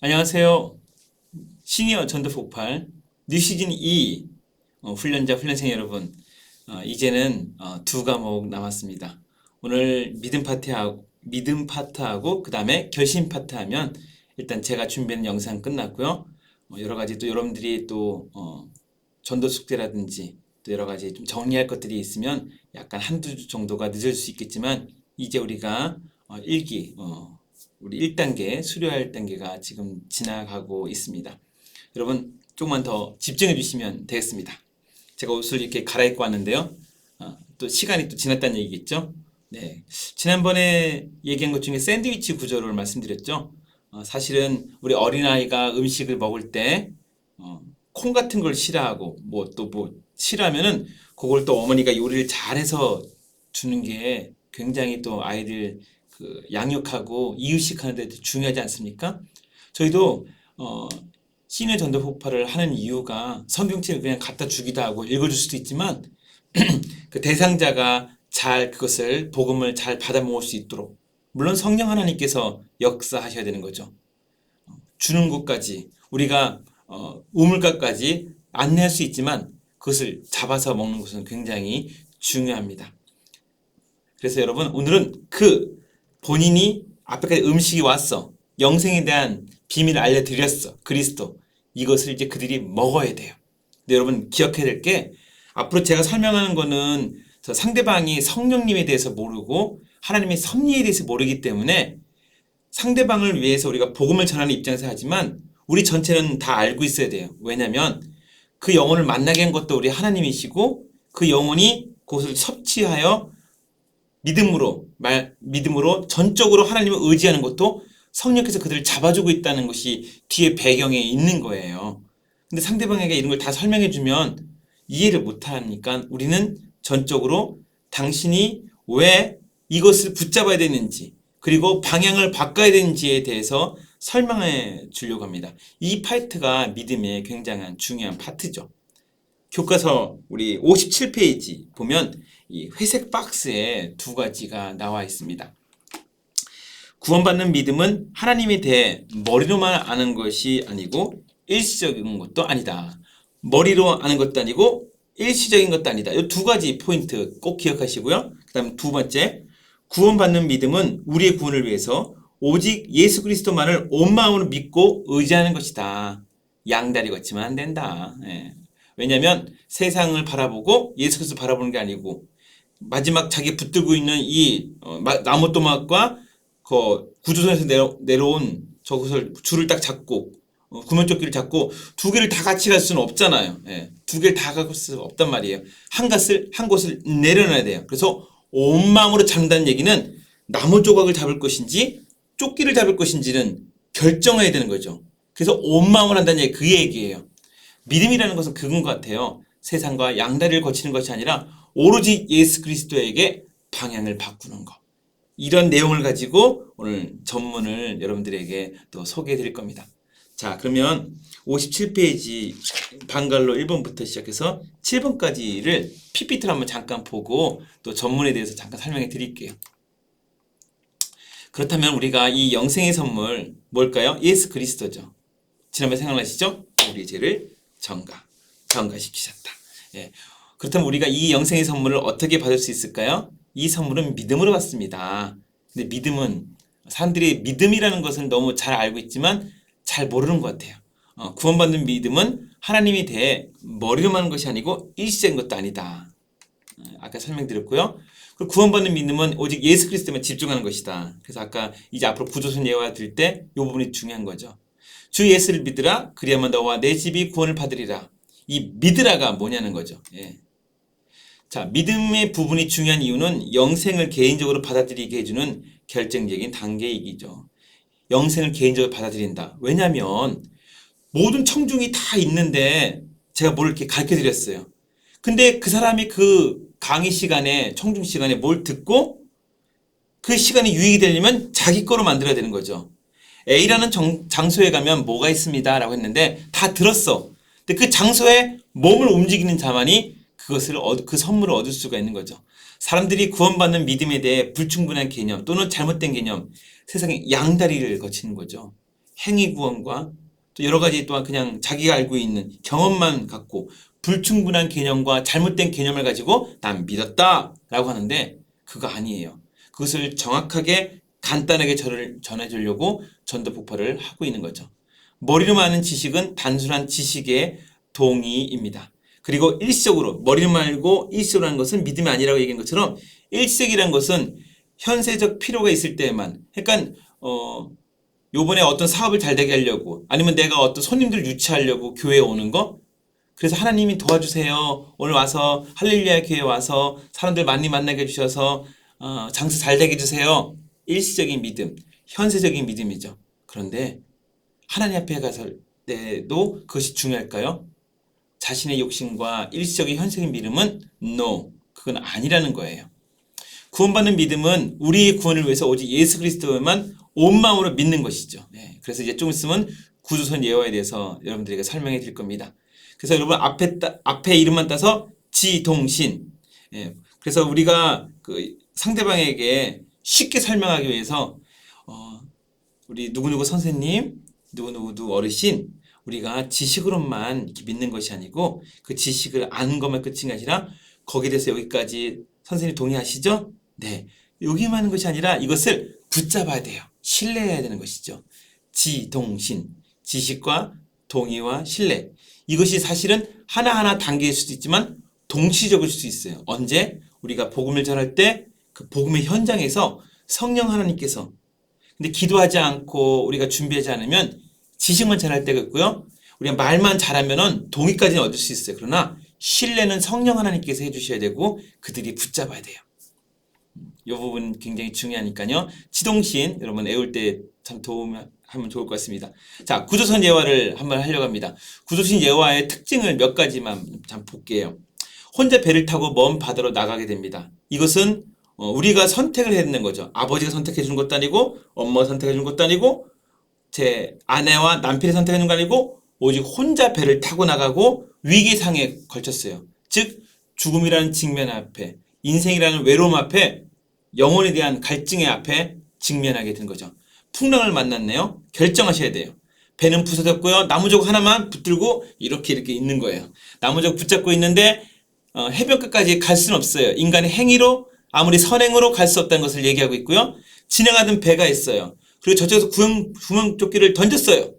안녕하세요. 시니어 전도폭발 뉴 시즌 2 훈련자 훈련생 여러분, 이제는 두 과목 남았습니다. 오늘 믿음 파트하고 그 다음에 결심 파트 하면 일단 제가 준비한 영상 끝났고요. 여러 가지 또 여러분들이 또 전도 숙제라든지 또 여러 가지 좀 정리할 것들이 있으면 약간 한두 주 정도가 늦을 수 있겠지만 이제 우리가 우리 1단계 수료할 단계가 지금 지나가고 있습니다. 여러분 조금만 더 집중해 주시면 되겠습니다. 제가 옷을 이렇게 갈아입고 왔는데요. 또 시간이 또 지났다는 얘기겠죠? 네. 지난번에 얘기한 것 중에 샌드위치 구조를 말씀드렸죠. 사실은 우리 어린아이가 음식을 먹을 때 콩 같은 걸 싫어하고 뭐 싫어하면은 그걸 또 어머니가 요리를 잘해서 주는 게 굉장히 또 아이들 그 양육하고 이유식하는 데 중요하지 않습니까? 저희도 시니어 전도 폭발을 하는 이유가 성경책을 그냥 갖다 주기도 하고 읽어줄 수도 있지만 그 대상자가 잘 그것을 복음을 잘 받아 먹을 수 있도록, 물론 성령 하나님께서 역사하셔야 되는 거죠. 주는 것까지 우리가 우물가까지 안내할 수 있지만 그것을 잡아서 먹는 것은 굉장히 중요합니다. 그래서 여러분 오늘은 그 본인이 앞에까지 음식이 왔어, 영생에 대한 비밀을 알려드렸어, 그리스도, 이것을 이제 그들이 먹어야 돼요. 근데 여러분 기억해야 될 게, 앞으로 제가 설명하는 거는 상대방이 성령님에 대해서 모르고 하나님의 섭리에 대해서 모르기 때문에 상대방을 위해서 우리가 복음을 전하는 입장에서 하지만 우리 전체는 다 알고 있어야 돼요. 왜냐하면 그 영혼을 만나게 한 것도 우리 하나님이시고 그 영혼이 그것을 섭취하여 믿음으로 전적으로 하나님을 의지하는 것도 성령께서 그들을 잡아주고 있다는 것이 뒤에 배경에 있는 거예요. 근데 상대방에게 이런 걸 다 설명해 주면 이해를 못 하니까 우리는 전적으로 당신이 왜 이것을 붙잡아야 되는지, 그리고 방향을 바꿔야 되는지에 대해서 설명해 주려고 합니다. 이 파트가 믿음의 굉장한 중요한 파트죠. 교과서 우리 57페이지 보면 이 회색 박스에 두 가지가 나와 있습니다. 구원받는 믿음은 하나님에 대해 머리로만 아는 것이 아니고 일시적인 것도 아니다. 머리로 아는 것도 아니고 일시적인 것도 아니다. 이 두 가지 포인트 꼭 기억하시고요. 그 다음 두 번째, 구원받는 믿음은 우리의 구원을 위해서 오직 예수 그리스도만을 온 마음으로 믿고 의지하는 것이다. 양다리 걷지만 안 된다. 왜냐하면 세상을 바라보고 예수 그리스도 바라보는 게 아니고 마지막 자기 붙들고 있는 이 나무토막과 그 구조선에서 내려온 저것을 줄을 딱 잡고 구명조끼를 잡고 두 개를 다 같이 갈 수는 없잖아요. 두 개를 다 갈 수는 없단 말이에요. 한 곳을 내려놔야 돼요. 그래서 온 마음으로 잡는다는 얘기는 나무 조각을 잡을 것인지 조끼를 잡을 것인지는 결정해야 되는 거죠. 그래서 온 마음을 한다는 얘기, 그 얘기예요. 믿음이라는 것은 그건 것 같아요. 세상과 양다리를 거치는 것이 아니라 오로지 예수 그리스도에게 방향을 바꾸는 것. 이런 내용을 가지고 오늘 전문을 여러분들에게 또 소개해 드릴 겁니다. 자, 그러면 57페이지 방갈로 1번부터 시작해서 7번까지를 PPT를 한번 잠깐 보고 또 전문에 대해서 잠깐 설명해 드릴게요. 그렇다면 우리가 이 영생의 선물 뭘까요? 예수 그리스도죠. 지난번에 생각나시죠? 우리의 죄를 전가시키셨다. 그렇다면 우리가 이 영생의 선물을 어떻게 받을 수 있을까요? 이 선물은 믿음으로 받습니다. 근데 믿음은, 사람들이 믿음이라는 것을 너무 잘 알고 있지만 잘 모르는 것 같아요. 구원받는 믿음은 하나님에 대해 머리로만 하는 것이 아니고 일시적인 것도 아니다. 아까 설명드렸고요. 그리고 구원받는 믿음은 오직 예수 그리스도에만 집중하는 것이다. 그래서 아까 이제 앞으로 구조선 예화 드릴 때 이 부분이 중요한 거죠. 주 예수를 믿으라, 그리하면 너와 내 집이 구원을 받으리라. 이 믿으라가 뭐냐는 거죠. 자, 믿음의 부분이 중요한 이유는 영생을 개인적으로 받아들이게 해주는 결정적인 단계이기죠. 영생을 개인적으로 받아들인다. 왜냐하면 모든 청중이 다 있는데 제가 뭘 이렇게 가르쳐 드렸어요. 근데 그 사람이 그 강의 시간에, 청중 시간에 뭘 듣고 그 시간이 유익이 되려면 자기 거로 만들어야 되는 거죠. A라는 장소에 가면 뭐가 있습니다 라고 했는데 다 들었어. 근데 그 장소에 몸을 움직이는 자만이 그 선물을 얻을 수가 있는 거죠. 사람들이 구원받는 믿음에 대해 불충분한 개념 또는 잘못된 개념, 세상에 양다리를 거치는 거죠. 행위 구원과 또 여러 가지 또한 그냥 자기가 알고 있는 경험만 갖고 불충분한 개념과 잘못된 개념을 가지고 난 믿었다라고 하는데 그거 아니에요. 그것을 정확하게 간단하게 전해주려고 전도 폭발을 하고 있는 거죠. 머리로만 아는 지식은 단순한 지식의 동의입니다. 그리고 일시적으로 머리로 말고 일시적으로 하는 것은 믿음이 아니라고 얘기한 것처럼 일시적이라는 것은 현세적 필요가 있을 때에만 그러니까 요번에 어떤 사업을 잘 되게 하려고 아니면 내가 어떤 손님들 유치하려고 교회에 오는 거 그래서 하나님이 도와주세요. 오늘 와서 할렐루야 교회 와서 사람들 많이 만나게 해주셔서 장사 잘 되게 해주세요. 일시적인 믿음, 현세적인 믿음이죠. 그런데 하나님 앞에 갔을 때도 그것이 중요할까요? 자신의 욕심과 일시적인 현세적인 믿음은 no, 그건 아니라는 거예요. 구원받는 믿음은 우리의 구원을 위해서 오직 예수 그리스도만 온 마음으로 믿는 것이죠. 네, 그래서 이제 좀 있으면 구주선 예화에 대해서 여러분들에게 설명해 드릴 겁니다. 그래서 여러분 앞에 이름만 따서 지동신. 예, 그래서 우리가 그 상대방에게 쉽게 설명하기 위해서 우리 누구누구 선생님, 누구누구 어르신 우리가 지식으로만 이렇게 믿는 것이 아니고 그 지식을 아는 것만 끝이 아니라 거기에 대해서 여기까지 선생님 동의하시죠? 네. 여기만 하는 것이 아니라 이것을 붙잡아야 돼요. 신뢰해야 되는 것이죠. 지동신. 지식과 동의와 신뢰. 이것이 사실은 하나하나 단계일 수도 있지만 동시적일 수도 있어요. 언제? 우리가 복음을 전할 때 그 복음의 현장에서 성령 하나님께서 근데 기도하지 않고 우리가 준비하지 않으면 지식만 전할 때가 있고요. 우리가 말만 잘하면은 동의까지는 얻을 수 있어요. 그러나 신뢰는 성령 하나님께서 해주셔야 되고 그들이 붙잡아야 돼요. 이 부분 굉장히 중요하니까요. 지동신 여러분 애울 때 참 도움하면 좋을 것 같습니다. 자, 구조선 예화를 한번 하려고 합니다. 구조선 예화의 특징을 몇 가지만 참 볼게요. 혼자 배를 타고 먼 바다로 나가게 됩니다. 이것은 우리가 선택을 해야 되는 거죠. 아버지가 선택해 주는 것도 아니고 엄마가 선택해 주는 것도 아니고 제 아내와 남편이 선택해 주는 거 아니고 오직 혼자 배를 타고 나가고 위기상에 걸쳤어요. 즉 죽음이라는 직면 앞에 인생이라는 외로움 앞에 영혼에 대한 갈증의 앞에 직면하게 된 거죠. 풍랑을 만났네요. 결정하셔야 돼요. 배는 부서졌고요. 나무조각 하나만 붙들고 이렇게 있는 거예요. 나무조각 붙잡고 있는데 해변 끝까지 갈 수는 없어요. 인간의 행위로 아무리 선행으로 갈 수 없다는 것을 얘기하고 있고요. 진행하던 배가 있어요. 그리고 저쪽에서 구명조끼를 던졌어요.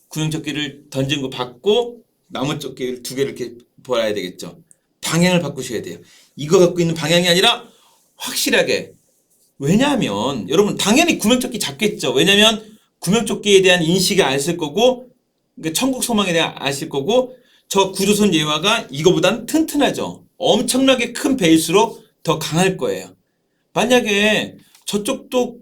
구명조끼를 던진 거 받고 나무조끼를 두 개를 이렇게 보아야 되겠죠. 방향을 바꾸셔야 돼요. 이거 갖고 있는 방향이 아니라 확실하게 왜냐하면 여러분 당연히 구명조끼 잡겠죠. 왜냐하면 구명조끼에 대한 인식이 아실 거고 천국 소망에 대한 아실 거고 저 구조선 예화가 이거보단 튼튼하죠. 엄청나게 큰 배일수록 더 강할 거예요. 만약에 저쪽도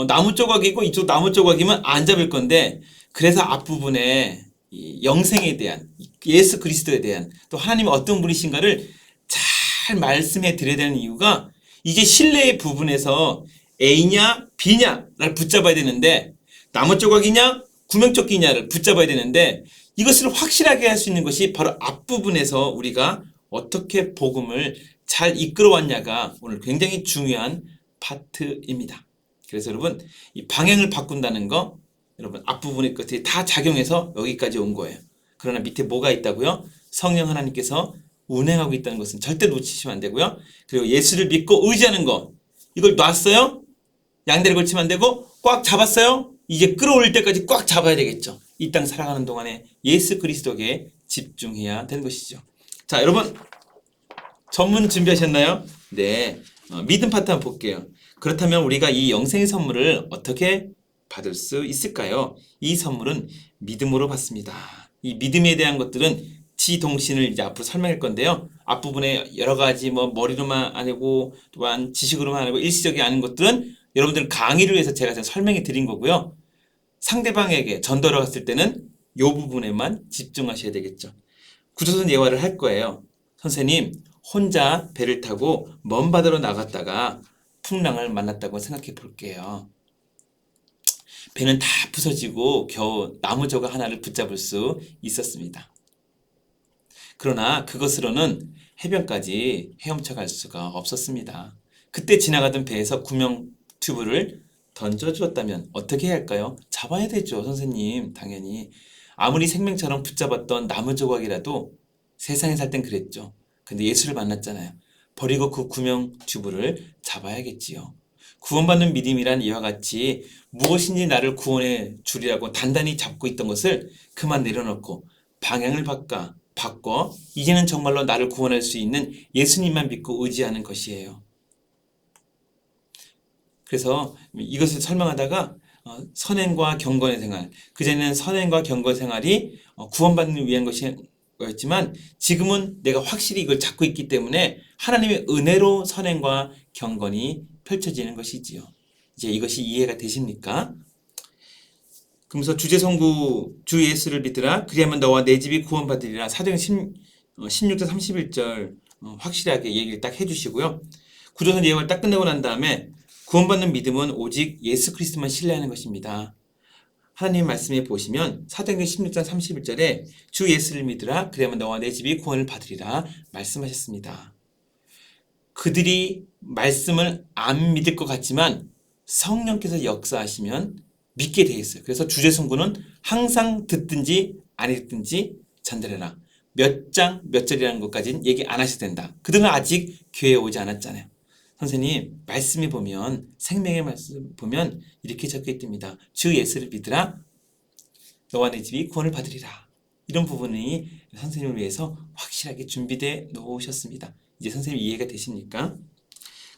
나무 조각이고 이쪽 나무 조각이면 안 잡을 건데 그래서 앞부분에 이 영생에 대한 예수 그리스도에 대한 또 하나님이 어떤 분이신가를 잘 말씀해 드려야 되는 이유가 이제 신뢰의 부분에서 A냐 B냐를 붙잡아야 되는데 나무 조각이냐 구명조끼냐를 붙잡아야 되는데 이것을 확실하게 할 수 있는 것이 바로 앞부분에서 우리가 어떻게 복음을 잘 이끌어왔냐가 오늘 굉장히 중요한 파트입니다. 그래서 여러분 이 방향을 바꾼다는 거 여러분 앞부분의 것들이 다 작용해서 여기까지 온 거예요. 그러나 밑에 뭐가 있다고요? 성령 하나님께서 운행하고 있다는 것은 절대 놓치시면 안 되고요. 그리고 예수를 믿고 의지하는 것 이걸 놨어요? 양다리 걸치면 안 되고 꽉 잡았어요? 이제 끌어올릴 때까지 꽉 잡아야 되겠죠. 이 땅 살아가는 동안에 예수 그리스도에게 집중해야 되는 것이죠. 자, 여러분 전문 준비하셨나요? 네, 믿음 파트 한번 볼게요. 그렇다면 우리가 이 영생의 선물을 어떻게 받을 수 있을까요? 이 선물은 믿음으로 받습니다. 이 믿음에 대한 것들은 지동신을 이제 앞으로 설명할 건데요. 앞부분에 여러 가지 머리로만 아니고 또한 지식으로만 아니고 일시적이 아닌 것들은 여러분들 강의를 위해서 제가 설명해 드린 거고요. 상대방에게 전도를 갔을 때는 이 부분에만 집중하셔야 되겠죠. 구조선 예화를 할 거예요. 선생님, 혼자 배를 타고 먼 바다로 나갔다가 풍랑을 만났다고 생각해 볼게요. 배는 다 부서지고 겨우 나무 조각 하나를 붙잡을 수 있었습니다. 그러나 그것으로는 해변까지 헤엄쳐 갈 수가 없었습니다. 그때 지나가던 배에서 구명 튜브를 던져주었다면 어떻게 해야 할까요? 잡아야 되죠, 선생님. 당연히. 아무리 생명처럼 붙잡았던 나무 조각이라도 세상에 살 땐 그랬죠. 근데 예수를 만났잖아요. 버리고 그 구명 튜브를 잡아야겠지요. 구원받는 믿음이란 이와 같이 무엇인지 나를 구원해 주리라고 단단히 잡고 있던 것을 그만 내려놓고 방향을 바꿔 이제는 정말로 나를 구원할 수 있는 예수님만 믿고 의지하는 것이에요. 그래서 이것을 설명하다가 선행과 경건의 생활, 그전에는 선행과 경건 생활이 구원받는 위한 것이었지만 지금은 내가 확실히 이걸 잡고 있기 때문에 하나님의 은혜로 선행과 경건이 펼쳐지는 것이지요. 이제 이것이 이해가 되십니까? 그러면서 주제성구 주 예수를 믿으라 그리하면 너와 내 집이 구원받으리라. 사도행전 16절 31절 확실하게 얘기를 딱 해주시고요. 구조선 예언을 딱 끝내고 난 다음에 구원받는 믿음은 오직 예수 그리스도만 신뢰하는 것입니다. 하나님 말씀에 보시면 사도행전 16장 31절에 주 예수를 믿으라 그리하면 너와 내 집이 구원을 받으리라 말씀하셨습니다. 그들이 말씀을 안 믿을 것 같지만 성령께서 역사하시면 믿게 돼 있어요. 그래서 주제성구는 항상 듣든지 안 듣든지 전달해라. 몇 장 몇 절이라는 것까지는 얘기 안 하셔도 된다. 그들은 아직 교회에 오지 않았잖아요. 선생님 말씀에 보면 생명의 말씀 보면 이렇게 적혀 있답니다. 주 예수를 믿으라 너와 내 집이 구원을 받으리라. 이런 부분이 선생님을 위해서 확실하게 준비되어 놓으셨습니다. 이제 선생님 이해가 되십니까?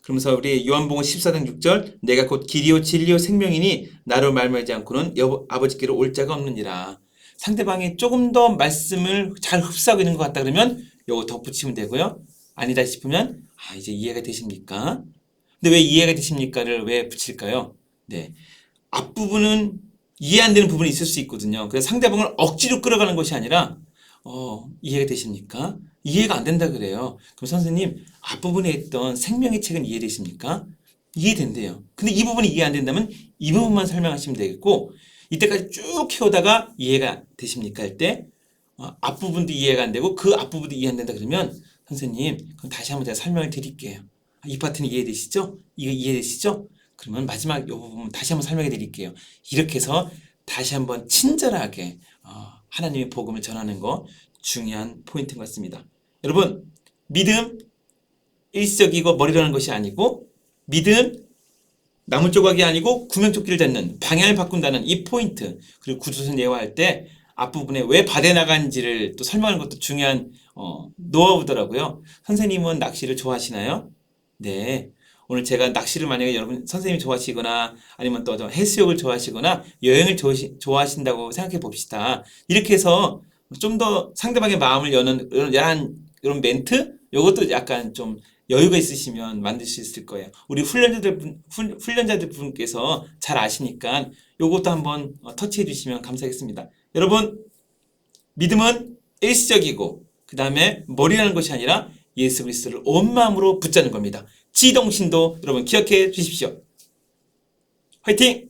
그러면서 우리 요한복음 14장 6절 내가 곧 길이요 진리요 생명이니 나로 말미암지 않고는 아버지께로 올 자가 없느니라. 상대방이 조금 더 말씀을 잘 흡수하고 있는 것 같다 그러면 요거 덧붙이면 되고요. 아니다 싶으면 이제 이해가 되십니까? 근데 왜 이해가 되십니까를 왜 붙일까요? 네, 앞부분은 이해 안 되는 부분이 있을 수 있거든요. 그래서 상대방을 억지로 끌어가는 것이 아니라 이해가 되십니까? 이해가 안 된다 그래요. 그럼 선생님 앞부분에 있던 생명의 책은 이해되십니까? 이해된대요. 근데 이 부분이 이해 안 된다면 이 부분만 설명하시면 되겠고 이때까지 쭉 키우다가 이해가 되십니까? 할 때 앞부분도 이해가 안 되고 그 앞부분도 이해 안 된다 그러면 선생님 그럼 다시 한번 제가 설명을 드릴게요. 이 파트는 이해되시죠? 이거 이해되시죠? 그러면 마지막 이 부분 다시 한번 설명해 드릴게요. 이렇게 해서 다시 한번 친절하게 하나님의 복음을 전하는 거 중요한 포인트인 것 같습니다. 여러분 믿음 일시적이고 머리로 하는 것이 아니고 믿음 나무 조각이 아니고 구명조끼를 잡는 방향을 바꾼다는 이 포인트 그리고 구조선 예화할 때 앞부분에 왜 바다에 나간지를 또 설명하는 것도 중요한 노하우더라고요. 선생님은 낚시를 좋아하시나요? 네. 오늘 제가 낚시를 만약에 여러분 선생님이 좋아하시거나 아니면 또 해수욕을 좋아하시거나 여행을 좋아하신다고 생각해 봅시다. 이렇게 해서 좀 더 상대방의 마음을 여는 이런 멘트? 이것도 약간 좀 여유가 있으시면 만들 수 있을 거예요. 우리 훈련자들 분께서 잘 아시니까 이것도 한번 터치해 주시면 감사하겠습니다. 여러분 믿음은 일시적이고 그 다음에 머리라는 것이 아니라 예수 그리스도를 온 마음으로 붙잡는 겁니다. 지동신도 여러분 기억해 주십시오. 화이팅!